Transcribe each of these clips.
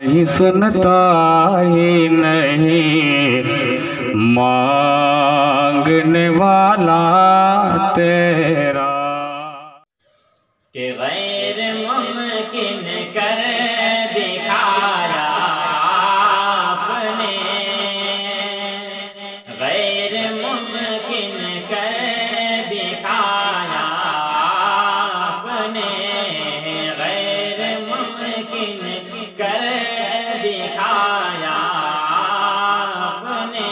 ہی سنتا ہی نہیں مانگنے والا تیرا، کہ غیر ممکن کر دکھایا آپ نے، غیر ممکن کر دکھایا آپ نے، غیر ممکن کر دکھایا آپ نے،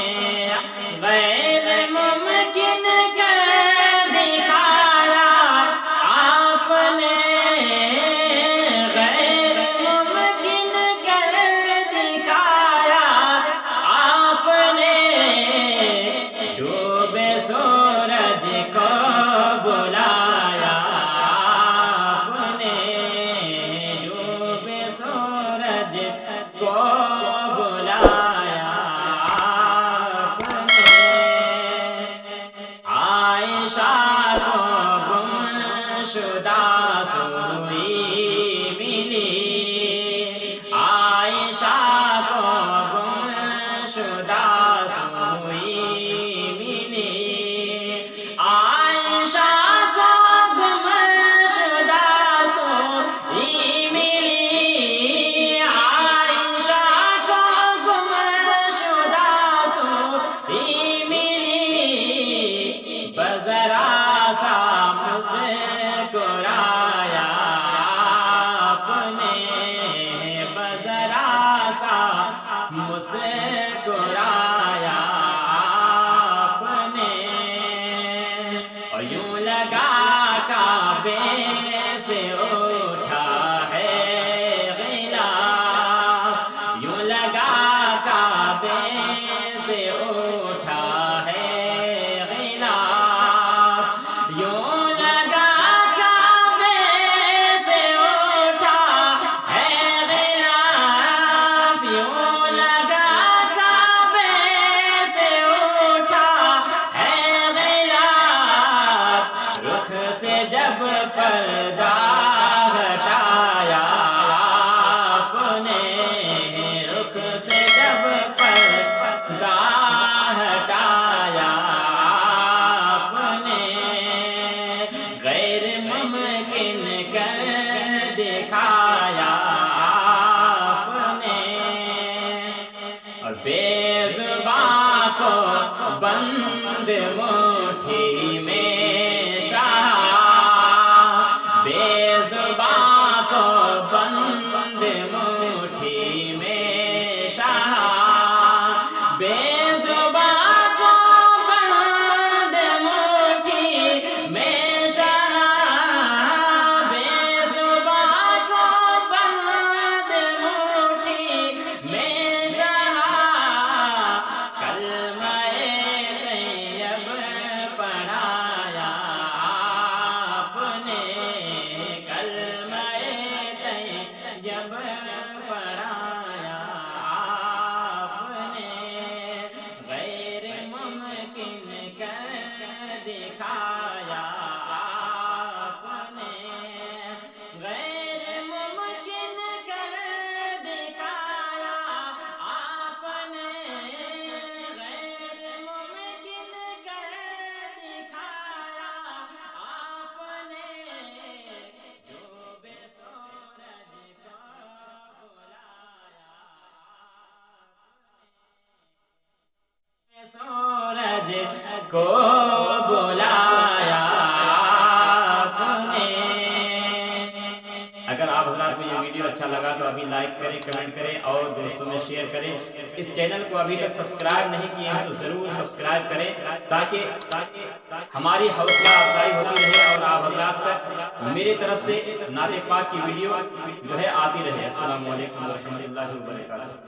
غیر ممکن کر دکھایا آپ نے، غیر ممکن کر دکھایا آپ نے، ڈوبے سورج کو بلایا آپ نے، ڈوبے سورج کو بلایا آپ نے، عائشہ کو گمشدہ سوئی ملی، عائشہ کو گمشدہ سوئی ملی، عائشہ کو گمشدہ سوئی ملی، عائشہ کو گمشدہ سوئی ملی، بذرا سا مسکرایا آپ نے، بذرا سا مسکرایا آپ نے، اور یوں لگا کعبے سے اٹھا ہے غلاف، یوں لگا کعبے سے اٹھا ہے غلاف، یوں لگا کعبے سے اٹھا ہے غلاف، یوں لگا کعبے سے اٹھا ہے غلاف، رخ سے جب پردہ ہٹایا آپ نے، رخ سے جب پردہ ہٹایا آپ نے، غیر ممکن کر دکھایا آپ نے، اور بے زباں کو بند مٹھی میں شاہ، بے زباں کو بند مٹھی میں شاہ، بے زباں کو بند مٹھی میں شاہ، بے زباں کو بند مٹھی میں شاہ، کلمہ طیب پڑھایا آپ نے، کلمہ طیب پڑھایا آپ نے، غیر ممکن کر دکھایا آپ نے، غیر ممکن کر دکھایا آپ نے، غیر ممکن کر دکھایا آپ نے، ڈوبے سورج کو بلایا سورج کو بلایا آپ نے۔ اگر آپ حضرات کو یہ ویڈیو اچھا لگا تو ابھی لائک کریں، کمنٹ کریں اور دوستوں میں شیئر کریں۔ اس چینل کو ابھی تک سبسکرائب نہیں کیے ہیں تو ضرور سبسکرائب کریں تاکہ ہماری حوصلہ افزائی ہوتی رہے اور آپ حضرات تک میری طرف سے نعت پاک کی ویڈیو جو ہے آتی رہے۔ السلام علیکم ورحمۃ اللہ وبرکاتہ۔